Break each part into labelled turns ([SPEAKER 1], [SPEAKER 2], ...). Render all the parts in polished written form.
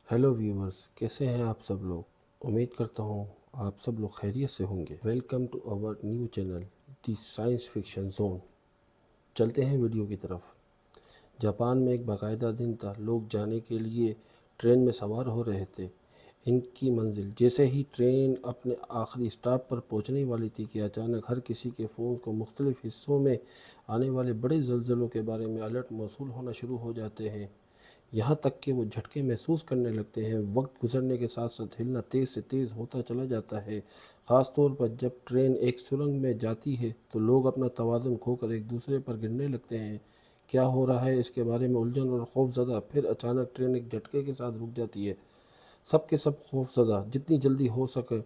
[SPEAKER 1] Hello viewers, کیسے ہیں آپ سب لوگ؟ امید کرتا ہوں آپ سب لوگ خیریت سے ہوں گے۔ Welcome to our new channel the science fiction zone. چلتے ہیں ویڈیو کی طرف۔ جاپان میں ایک باقاعدہ دن تھا۔ لوگ جانے کے لیے ٹرین میں سوار ہو رہے تھے۔ ان کی منزل جیسے ہی ٹرین اپنے آخری اسٹاپ پر پہنچنے والی تھی کہ اچانک ہر کسی کے فون کو مختلف حصوں میں آنے والے بڑے زلزلوں کے بارے میں الرٹ موصول ہونا شروع ہو جاتے ہیں، یہاں تک کہ وہ جھٹکے محسوس کرنے لگتے ہیں۔ وقت گزرنے کے ساتھ ساتھ ہلنا تیز سے تیز ہوتا چلا جاتا ہے۔ خاص طور پر جب ٹرین ایک سرنگ میں جاتی ہے تو لوگ اپنا توازن کھو کر ایک دوسرے پر گرنے لگتے ہیں۔ کیا ہو رہا ہے اس کے بارے میں الجھن اور خوف زدہ۔ پھر اچانک ٹرین ایک جھٹکے کے ساتھ رک جاتی ہے۔ سب کے سب خوف زدہ، جتنی جلدی ہو سکے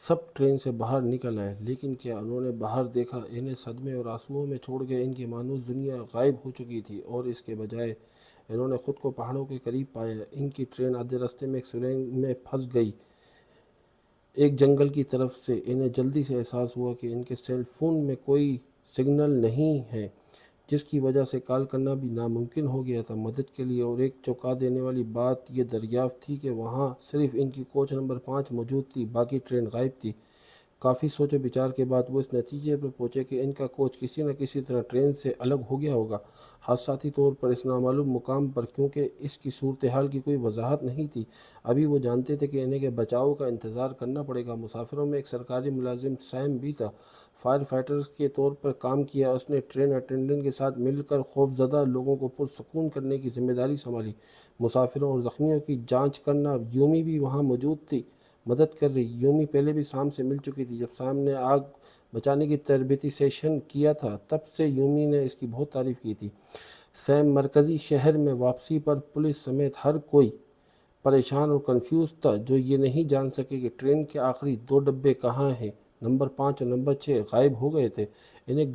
[SPEAKER 1] سب ٹرین سے باہر نکل آئے۔ لیکن کیا انہوں نے باہر دیکھا؟ انہیں صدمے اور آنسوؤں میں چھوڑ کے ان کی مانوس دنیا غائب ہو چکی تھی، اور اس کے بجائے انہوں نے خود کو پہاڑوں کے قریب پایا۔ ان کی ٹرین آدھے راستے میں ایک سرنگ میں پھنس گئی، ایک جنگل کی طرف سے۔ انہیں جلدی سے احساس ہوا کہ ان کے سیل فون میں کوئی سگنل نہیں ہے، جس کی وجہ سے کال کرنا بھی ناممکن ہو گیا تھا مدد کے لیے۔ اور ایک چونکا دینے والی بات یہ دریافت تھی کہ وہاں صرف ان کی کوچ نمبر 5 موجود تھی، باقی ٹرین غائب تھی۔ کافی سوچ و بچار کے بعد وہ اس نتیجے پر پہنچے کہ ان کا کوچ کسی نہ کسی طرح ٹرین سے الگ ہو گیا ہوگا، حادثاتی طور پر اس نامعلوم مقام پر۔ کیونکہ اس کی صورتحال کی کوئی وضاحت نہیں تھی، ابھی وہ جانتے تھے کہ انہیں کے بچاؤ کا انتظار کرنا پڑے گا۔ مسافروں میں ایک سرکاری ملازم سیم بھی تھا، فائر فائٹر کے طور پر کام کیا۔ اس نے ٹرین اٹینڈنٹ کے ساتھ مل کر خوفزدہ لوگوں کو پرسکون کرنے کی ذمہ داری سنبھالی، مسافروں اور زخمیوں کی جانچ کرنا۔ یومی بھی وہاں موجود تھی، مدد کر رہی۔ یومی پہلے بھی سام سے مل چکی تھی، جب سام نے آگ بچانے کی تربیتی سیشن کیا تھا تب سے یومی نے اس کی بہت تعریف کی تھی۔ سیم مرکزی شہر میں واپسی پر پولیس سمیت ہر کوئی پریشان اور کنفیوز تھا، جو یہ نہیں جان سکے کہ ٹرین کے آخری 2 ڈبے کہاں ہیں۔ نمبر 5 اور نمبر 6 غائب ہو گئے تھے۔ انہیں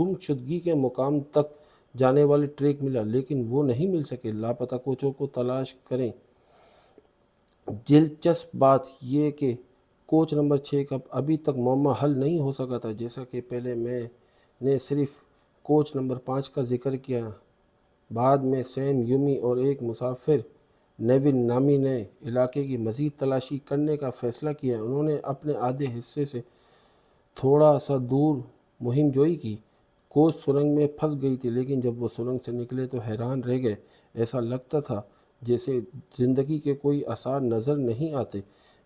[SPEAKER 1] گمشدگی کے مقام تک جانے والی ٹریک ملا، لیکن وہ نہیں مل سکے۔ لاپتہ کوچوں کو تلاش کریں۔ دلچسپ بات یہ کہ کوچ نمبر 6 کا ابھی تک معمہ حل نہیں ہو سکا تھا۔ جیسا کہ پہلے میں نے صرف کوچ نمبر 5 کا ذکر کیا، بعد میں سیم، یومی اور ایک مسافر نیون نامی نے علاقے کی مزید تلاشی کرنے کا فیصلہ کیا۔ انہوں نے اپنے آدھے حصے سے تھوڑا سا دور مہم جوئی کی۔ کوچ سرنگ میں پھنس گئی تھی، لیکن جب وہ سرنگ سے نکلے تو حیران رہ گئے۔ ایسا لگتا تھا جیسے زندگی کے کوئی آثار نظر نہیں آتے،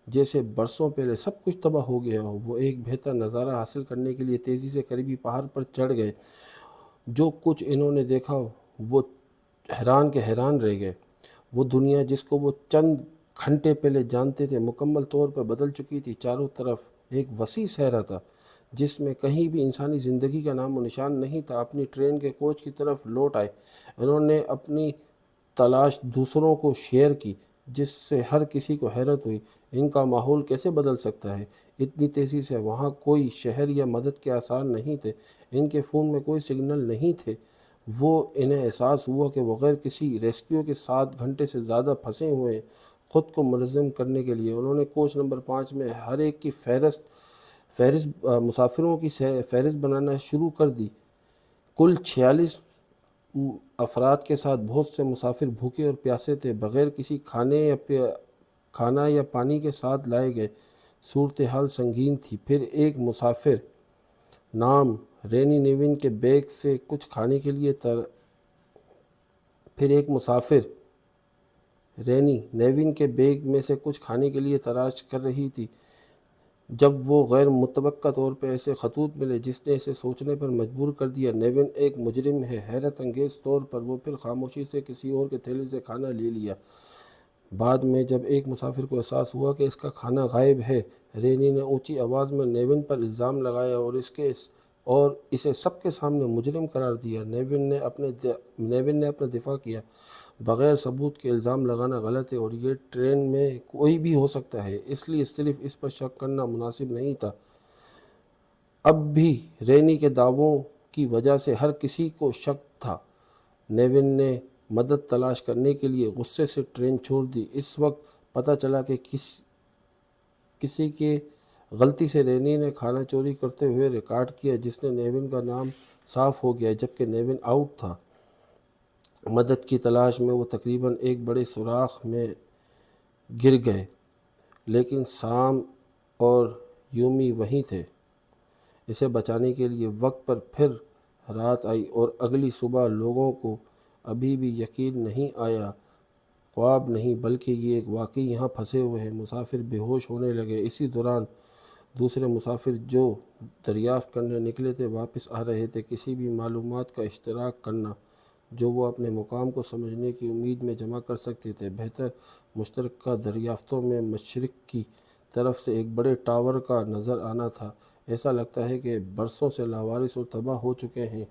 [SPEAKER 1] جیسے برسوں پہلے سب کچھ تباہ ہو گیا ہو۔ وہ ایک بہتر نظارہ حاصل کرنے کے لیے تیزی سے قریبی پہاڑ پر چڑھ گئے۔ جو کچھ انہوں نے دیکھا وہ حیران کے حیران رہ گئے۔ وہ دنیا جس کو وہ چند گھنٹے پہلے جانتے تھے مکمل طور پر بدل چکی تھی۔ چاروں طرف ایک وسیع صحرا تھا، جس میں کہیں بھی انسانی زندگی کا نام و نشان نہیں تھا۔ اپنی ٹرین کے کوچ کی طرف لوٹ آئے۔ انہوں نے اپنی تلاش دوسروں کو شیئر کی، جس سے ہر کسی کو حیرت ہوئی۔ ان کا ماحول کیسے بدل سکتا ہے اتنی تیزی سے؟ وہاں کوئی شہر یا مدد کے آثار نہیں تھے، ان کے فون میں کوئی سگنل نہیں تھے۔ انہیں احساس ہوا کہ وہ غیر کسی ریسکیو کے 7 گھنٹے سے زیادہ پھنسے ہوئے ہیں۔ خود کو منظم کرنے کے لیے انہوں نے کوچ نمبر 5 میں ہر ایک کی مسافروں کی فہرست بنانا شروع کر دی۔ کل 46 افراد کے ساتھ بہت سے مسافر بھوکے اور پیاسے تھے، بغیر کسی کھانا یا پانی کے ساتھ لائے گئے۔ صورتحال سنگین تھی۔ پھر ایک مسافر نام رینی نیون کے بیگ سے کچھ کھانے کے لیے میں سے کچھ کھانے کے لیے تلاش کر رہی تھی، جب وہ غیر متوقع طور پر ایسے خطوط ملے جس نے اسے سوچنے پر مجبور کر دیا۔ نیون ایک مجرم ہے۔ حیرت انگیز طور پر وہ پھر خاموشی سے کسی اور کے تھیلے سے کھانا لے لیا۔ بعد میں جب ایک مسافر کو احساس ہوا کہ اس کا کھانا غائب ہے، رینی نے اونچی آواز میں نیون پر الزام لگایا اور اسے سب کے سامنے مجرم قرار دیا۔ نیون نے اپنا دفاع کیا، بغیر ثبوت کے الزام لگانا غلط ہے اور یہ ٹرین میں کوئی بھی ہو سکتا ہے، اس لیے صرف اس پر شک کرنا مناسب نہیں تھا۔ اب بھی رینی کے دعووں کی وجہ سے ہر کسی کو شک تھا۔ نیون نے مدد تلاش کرنے کے لیے غصے سے ٹرین چھوڑ دی۔ اس وقت پتہ چلا کہ کسی کے غلطی سے رینی نے کھانا چوری کرتے ہوئے ریکارڈ کیا، جس سے نیون کا نام صاف ہو گیا، جبکہ نیون آؤٹ تھا۔ مدد کی تلاش میں وہ تقریباً ایک بڑے سوراخ میں گر گئے، لیکن سام اور یومی وہیں تھے۔ اسے بچانے کے لیے وقت پر پھر رات آئی اور اگلی صبح لوگوں کو ابھی بھی یقین نہیں آیا، خواب نہیں بلکہ یہ ایک واقعی یہاں پھنسے ہوئے ہیں۔ مسافر بے ہوش ہونے لگے۔ اسی دوران دوسرے مسافر جو دریافت کرنے نکلے تھے واپس آ رہے تھے، کسی بھی معلومات کا اشتراک کرنا جو وہ اپنے مقام کو سمجھنے کی امید میں جمع کر سکتے تھے۔ بہتر مشترکہ دریافتوں میں مشرق کی طرف سے ایک بڑے ٹاور کا نظر آنا تھا۔ ایسا لگتا ہے کہ برسوں سے لاوارث اور تباہ ہو چکے ہیں۔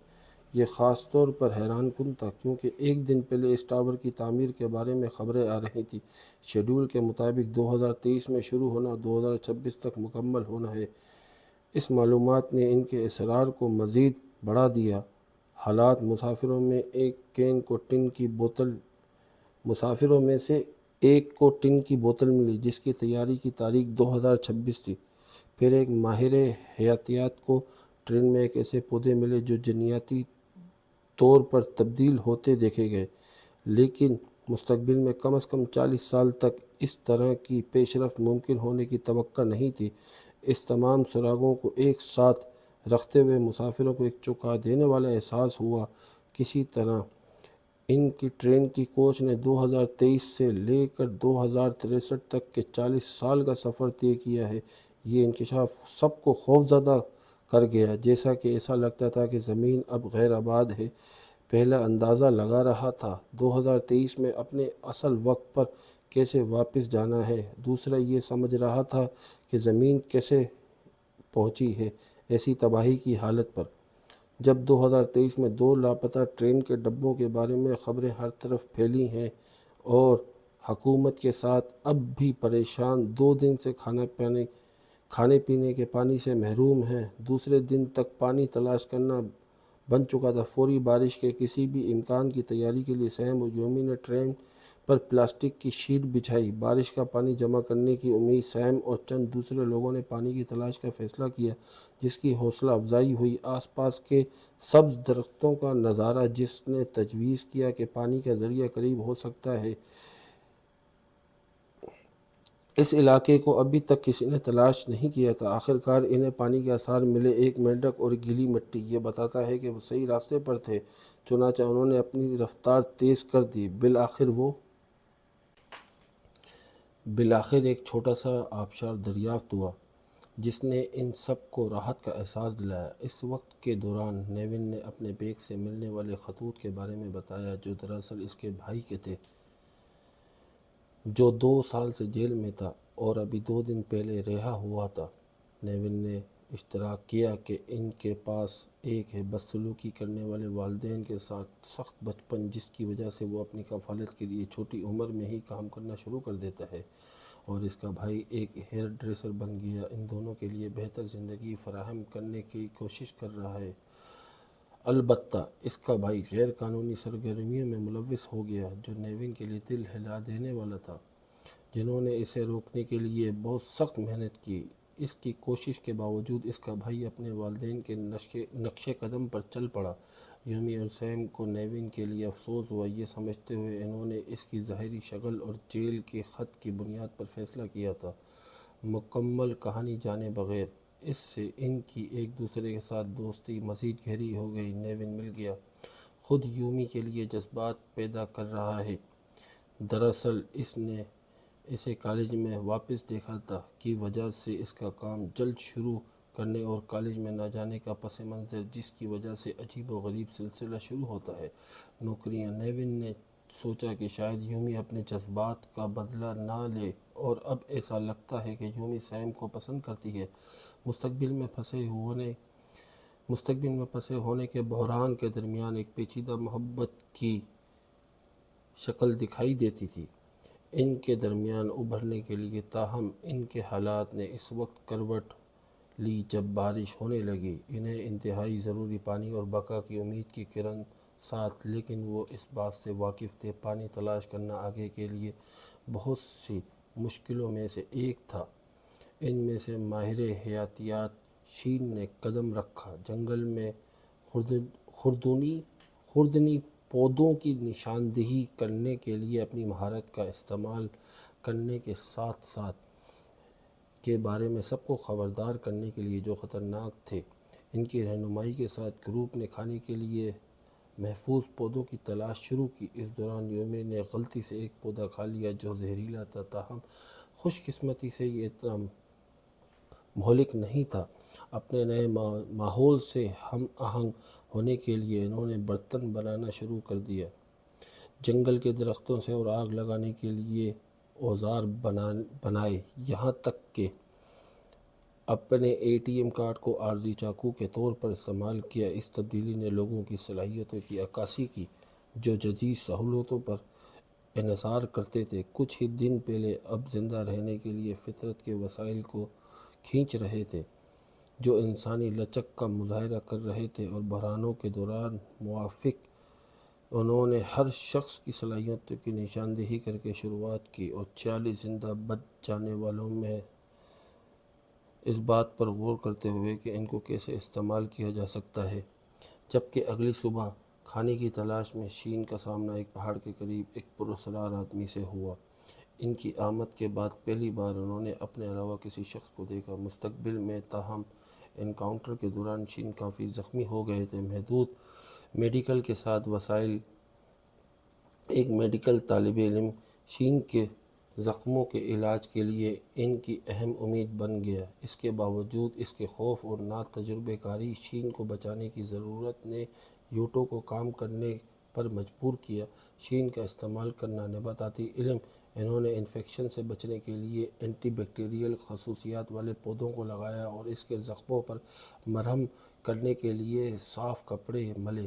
[SPEAKER 1] یہ خاص طور پر حیران کن تھا کیونکہ ایک دن پہلے اس ٹاور کی تعمیر کے بارے میں خبریں آ رہی تھیں۔ شیڈول کے مطابق 2023 میں شروع ہونا، 2026 تک مکمل ہونا ہے۔ اس معلومات نے ان کے اصرار کو مزید بڑھا دیا۔ حالات مسافروں میں سے ایک کو ٹن کی بوتل ملی جس کی تیاری کی تاریخ 2026 تھی۔ پھر ایک ماہر حیاتیات کو ٹرین میں ایک ایسے پودے ملے جو جینیاتی طور پر تبدیل ہوتے دیکھے گئے، لیکن مستقبل میں کم از کم 40 سال تک اس طرح کی پیش رفت ممکن ہونے کی توقع نہیں تھی۔ اس تمام سراغوں کو ایک ساتھ رکھتے ہوئے مسافروں کو ایک چونکا دینے والا احساس ہوا۔ کسی طرح ان کی ٹرین کی کوچ نے 2023 سے لے کر 2063 تک کے 40 سال کا سفر طے کیا ہے۔ یہ انکشاف سب کو خوفزدہ کر گیا۔ جیسا کہ ایسا لگتا تھا کہ زمین اب غیر آباد ہے۔ پہلا اندازہ لگا رہا تھا 2023 میں اپنے اصل وقت پر کیسے واپس جانا ہے، دوسرا یہ سمجھ رہا تھا کہ زمین کیسے پہنچی ہے ایسی تباہی کی حالت پر۔ جب 2023 میں 2 لاپتہ ٹرین کے ڈبوں کے بارے میں خبریں ہر طرف پھیلی ہیں اور حکومت کے ساتھ اب بھی پریشان 2 دن سے کھانے پینے کے پانی سے محروم ہیں، دوسرے دن تک پانی تلاش کرنا بن چکا تھا۔ فوری بارش کے کسی بھی امکان کی تیاری کے لیے سیم اور یومی نے ٹرین پر پلاسٹک کی شیٹ بچھائی۔ بارش کا پانی جمع کرنے کی امید، سیم اور چند دوسرے لوگوں نے پانی کی تلاش کا فیصلہ کیا جس کی حوصلہ افزائی ہوئی آس پاس کے سبز درختوں کا نظارہ، جس نے تجویز کیا کہ پانی کا ذریعہ قریب ہو سکتا ہے۔ اس علاقے کو ابھی تک کسی نے تلاش نہیں کیا تھا۔ آخرکار انہیں پانی کے آثار ملے، ایک مینڈک اور گیلی مٹی۔ یہ بتاتا ہے کہ وہ صحیح راستے پر تھے۔ چنانچہ انہوں نے اپنی رفتار تیز کر دی۔ بالآخر ایک چھوٹا سا آبشار دریافت ہوا جس نے ان سب کو راحت کا احساس دلایا۔ اس وقت کے دوران نیون نے اپنے بیگ سے ملنے والے خطوط کے بارے میں بتایا جو دراصل اس کے بھائی کے تھے، جو 2 سال سے جیل میں تھا اور ابھی 2 دن پہلے رہا ہوا تھا۔ نیون نے اشتراک کیا کہ ان کے پاس ایک ہے بدسلوکی کرنے والے والدین کے ساتھ سخت بچپن جس کی وجہ سے وہ اپنی کفالت کے لیے چھوٹی عمر میں ہی کام کرنا شروع کر دیتا ہے، اور اس کا بھائی ایک ہیئر ڈریسر بن گیا، ان دونوں کے لیے بہتر زندگی فراہم کرنے کی کوشش کر رہا ہے۔ البتہ اس کا بھائی غیر قانونی سرگرمیوں میں ملوث ہو گیا جو نیون کے لیے دل ہلا دینے والا تھا، جنہوں نے اسے روکنے کے لیے بہت سخت محنت کی۔ اس کی کوشش کے باوجود اس کا بھائی اپنے والدین کے نقش قدم پر چل پڑا۔ یومی اور سیم کو نیون کے لیے افسوس ہوا، یہ سمجھتے ہوئے انہوں نے اس کی ظاہری شکل اور جیل کے خط کی بنیاد پر فیصلہ کیا تھا۔ مکمل کہانی جانے بغیر اس سے ان کی ایک دوسرے کے ساتھ دوستی مزید گہری ہو گئی۔ نیون مل گیا، خود یومی کے لیے جذبات پیدا کر رہا ہے۔ دراصل اس نے اسے کالج میں واپس دیکھا تھا کی وجہ سے اس کا کام جلد شروع کرنے اور کالج میں نہ جانے کا پس منظر، جس کی وجہ سے عجیب و غریب سلسلہ شروع ہوتا ہے۔ نوکریاں۔ نیون نے سوچا کہ شاید یومی اپنے جذبات کا بدلہ نہ لے، اور اب ایسا لگتا ہے کہ یومی سیم کو پسند کرتی ہے۔ مستقبل میں پھنسے ہونے کے بحران کے درمیان ایک پیچیدہ محبت کی شکل دکھائی دیتی تھی ان کے درمیان ابھرنے کے لیے۔ تاہم ان کے حالات نے اس وقت کروٹ لی جب بارش ہونے لگی، انہیں انتہائی ضروری پانی اور بقا کی امید کی کرن ساتھ، لیکن وہ اس بات سے واقف تھے پانی تلاش کرنا آگے کے لیے بہت سی مشکلوں میں سے ایک تھا۔ ان میں سے ماہر حیاتیات شین نے قدم رکھا۔ جنگل میں خوردنی پودوں کی نشاندہی کرنے کے لیے اپنی مہارت کا استعمال کرنے کے ساتھ ساتھ کے بارے میں سب کو خبردار کرنے کے لیے جو خطرناک تھے۔ ان کی رہنمائی کے ساتھ گروپ نے کھانے کے لیے محفوظ پودوں کی تلاش شروع کی۔ اس دوران یومی نے غلطی سے ایک پودا کھا لیا جو زہریلا تھا، تاہم خوش قسمتی سے یہ اتنا مہلک نہیں تھا۔ اپنے نئے ماحول سے ہم آہنگ ہونے کے لیے انہوں نے برتن بنانا شروع کر دیا، جنگل کے درختوں سے اور آگ لگانے کے لیے اوزار بنائے، یہاں تک کہ اپنے ATM کارڈ کو عارضی چاقو کے طور پر استعمال کیا۔ اس تبدیلی نے لوگوں کی صلاحیتوں کی عکاسی کی جو جدید سہولتوں پر انحصار کرتے تھے۔ کچھ ہی دن پہلے اب زندہ رہنے کے لیے فطرت کے وسائل کو کھینچ رہے تھے، جو انسانی لچک کا مظاہرہ کر رہے تھے، اور بحرانوں کے دوران موافق انہوں نے ہر شخص کی صلاحیتوں کی نشاندہی کر کے شروعات کی، اور 40 زندہ بچ جانے والوں میں اس بات پر غور کرتے ہوئے کہ ان کو کیسے استعمال کیا جا سکتا ہے۔ جبکہ اگلی صبح کھانے کی تلاش میں شین کا سامنا ایک پہاڑ کے قریب ایک پراسرار آدمی سے ہوا۔ ان کی آمد کے بعد پہلی بار انہوں نے اپنے علاوہ کسی شخص کو دیکھا۔ مستقبل میں تاہم انکاؤنٹر کے دوران شین کافی زخمی ہو گئے تھے۔ محدود میڈیکل کے ساتھ وسائل ایک میڈیکل طالب علم شین کے زخموں کے علاج کے لیے ان کی اہم امید بن گیا۔ اس کے باوجود اس کے خوف اور ناتجربہ کاری، شین کو بچانے کی ضرورت نے یوٹو کو کام کرنے پر مجبور کیا۔ شین کا استعمال کرنا نباتاتی علم انہوں نے انفیکشن سے بچنے کے لیے اینٹی بیکٹیریل خصوصیات والے پودوں کو لگایا اور اس کے زخموں پر مرہم کرنے کے لیے صاف کپڑے ملے۔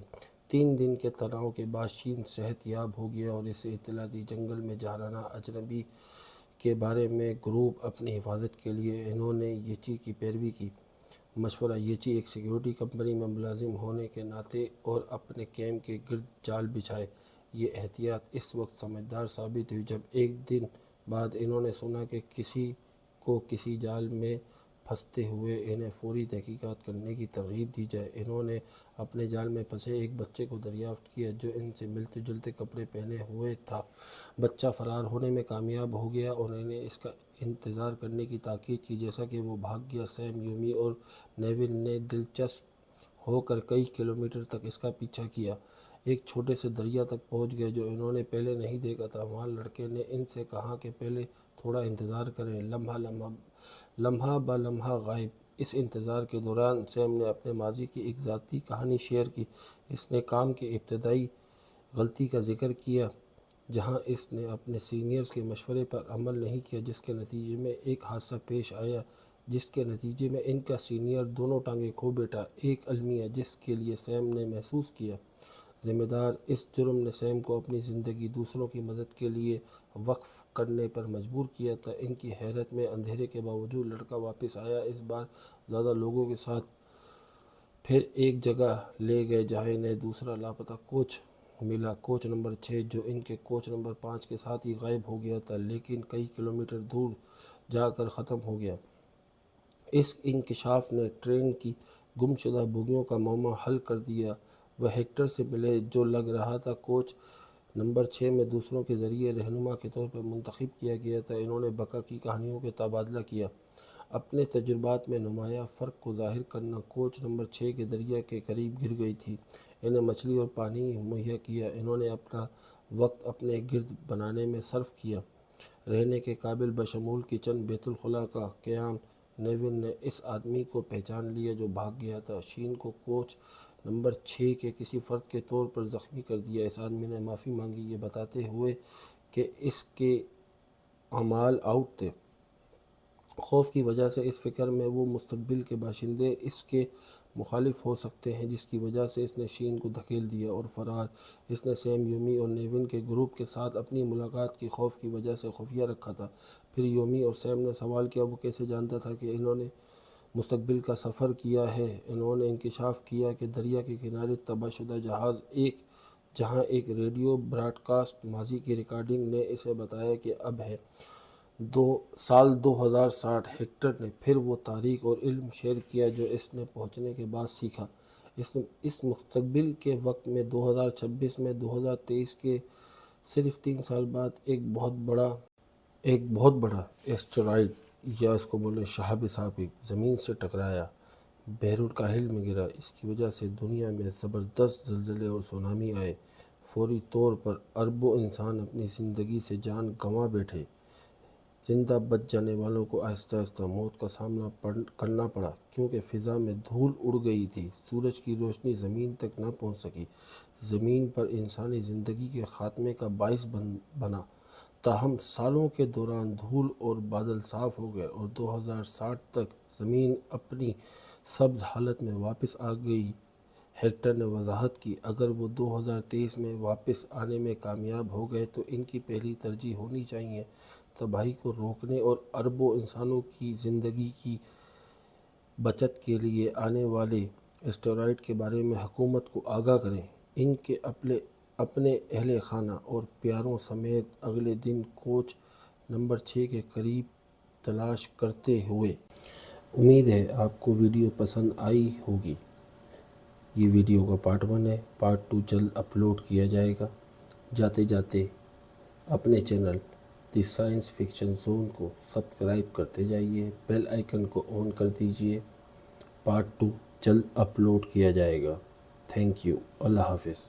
[SPEAKER 1] 3 دن کے تناؤ کے بعد شین صحت یاب ہو گیا اور اسے اطلاع دی۔ جنگل میں جارحانہ اجنبی کے بارے میں گروپ اپنی حفاظت کے لیے انہوں نے یچی کی پیروی کی مشورہ۔ یچی ایک سیکیورٹی کمپنی میں ملازم ہونے کے ناطے اور اپنے کیمپ کے گرد جال بچھائے۔ یہ احتیاط اس وقت سمجھدار ثابت ہوئی جب ایک دن بعد انہوں نے سنا کہ کسی کو کسی جال میں پھنستے ہوئے انہیں فوری تحقیقات کرنے کی ترغیب دی جائے۔ انہوں نے اپنے جال میں پھنسے ایک بچے کو دریافت کیا جو ان سے ملتے جلتے کپڑے پہنے ہوئے تھا۔ بچہ فرار ہونے میں کامیاب ہو گیا اور انہیں اس کا انتظار کرنے کی تاکید کی جیسا کہ وہ بھاگ گیا۔ سیم، یومی اور نیول نے دلچسپ ہو کر کئی کلومیٹر تک اس کا پیچھا کیا، ایک چھوٹے سے دریا تک پہنچ گئے جو انہوں نے پہلے نہیں دیکھا تھا۔ وہاں لڑکے نے ان سے کہا کہ پہلے تھوڑا انتظار کریں۔ لمحہ بہ لمحہ غائب۔ اس انتظار کے دوران سیم نے اپنے ماضی کی ایک ذاتی کہانی شیئر کی۔ اس نے کام کے ابتدائی غلطی کا ذکر کیا جہاں اس نے اپنے سینئرز کے مشورے پر عمل نہیں کیا، جس کے نتیجے میں ایک حادثہ پیش آیا جس کے نتیجے میں ان کا سینئر دونوں ٹانگیں کھو بیٹھا۔ ایک المیہ جس کے لیے سیم نے محسوس کیا ذمہ دار۔ اس جرم نے سیم کو اپنی زندگی دوسروں کی مدد کے لیے وقف کرنے پر مجبور کیا تھا۔ ان کی حیرت میں اندھیرے کے باوجود لڑکا واپس آیا، اس بار زیادہ لوگوں کے ساتھ۔ پھر ایک جگہ لے گئے جہاں انہیں دوسرا لاپتہ کوچ ملا، کوچ نمبر 6، جو ان کے کوچ نمبر 5 کے ساتھ ہی غائب ہو گیا تھا لیکن کئی کلومیٹر دور جا کر ختم ہو گیا۔ اس انکشاف نے ٹرین کی گم شدہ بوگیوں کا معمہ حل کر دیا۔ وہ ہیکٹر سے ملے جو لگ رہا تھا کوچ نمبر 6 میں دوسروں کے ذریعے رہنما کے طور پر منتخب کیا گیا تھا۔ انہوں نے بقا کی کہانیوں کا تبادلہ کیا، اپنے تجربات میں نمایاں فرق کو ظاہر کرنا۔ کوچ نمبر 6 کے دریا کے قریب گر گئی تھی، انہیں مچھلی اور پانی مہیا کیا۔ انہوں نے اپنا وقت اپنے گرد بنانے میں صرف کیا، رہنے کے قابل بشمول کچن بیت الخلاء کا قیام۔ نیول نے اس آدمی کو پہچان لیا جو بھاگ گیا تھا۔ شین کو کوچ نمبر 6 کے کسی فرد کے طور پر زخمی کر دیا۔ اس آدمی نے معافی مانگی، یہ بتاتے ہوئے کہ اس کے اعمال آؤٹ تھے۔ خوف کی وجہ سے اس فکر میں وہ مستقبل کے باشندے اس کے مخالف ہو سکتے ہیں جس کی وجہ سے اس نے شین کو دھکیل دیا اور فرار۔ اس نے سیم، یومی اور نیول کے گروپ کے ساتھ اپنی ملاقات کی خوف کی وجہ سے خفیہ رکھا تھا۔ پھر یومی اور سیم نے سوال کیا وہ کیسے جانتا تھا کہ انہوں نے مستقبل کا سفر کیا ہے۔ انہوں نے انکشاف کیا کہ دریا کے کنارے تباہ شدہ جہاز جہاں ایک ریڈیو براڈ کاسٹ ماضی کی ریکارڈنگ نے اسے بتایا کہ اب ہے۔ سال 2060۔ ہیکٹر نے پھر وہ تاریخ اور علم شیئر کیا جو اس نے پہنچنے کے بعد سیکھا۔ اس مستقبل کے وقت میں 2026 میں 2023 کے صرف 3 سال بعد ایک بہت بڑا ایسٹرائڈ یا اس کو بولیں شہاب ثاقب زمین سے ٹکرایا، بحر الکاہل میں گرا۔ اس کی وجہ سے دنیا میں زبردست زلزلے اور سونامی آئے۔ فوری طور پر اربوں انسان اپنی زندگی سے جان گنوا بیٹھے۔ زندہ بچ جانے والوں کو آہستہ آہستہ موت کا سامنا کرنا پڑا، کیونکہ فضا میں دھول اڑ گئی تھی، سورج کی روشنی زمین تک نہ پہنچ سکی، زمین پر انسانی زندگی کے خاتمے کا باعث بنا۔ تاہم سالوں کے دوران دھول اور بادل صاف ہو گئے اور 2060 تک زمین اپنی سبز حالت میں واپس آ گئی۔ ہیکٹر نے وضاحت کی، اگر وہ 2023 میں واپس آنے میں کامیاب ہو گئے تو ان کی پہلی ترجیح ہونی چاہیے تباہی کو روکنے اور اربوں انسانوں کی زندگی کی بچت کے لیے آنے والے اسٹیرائڈ کے بارے میں حکومت کو آگاہ کریں۔ ان کے اپنے اہل خانہ اور پیاروں سمیت اگلے دن کوچ نمبر 6 کے قریب تلاش کرتے ہوئے۔ امید ہے آپ کو ویڈیو پسند آئی ہوگی۔ یہ ویڈیو کا پارٹ 1 ہے، پارٹ 2 جلد اپلوڈ کیا جائے گا۔ جاتے جاتے اپنے channel the science fiction zone کو سبسکرائب کرتے جائیے، بیل آئیکن کو آن کر دیجیے۔ پارٹ 2 جلد اپلوڈ کیا جائے گا۔ تھینک یو، اللہ حافظ۔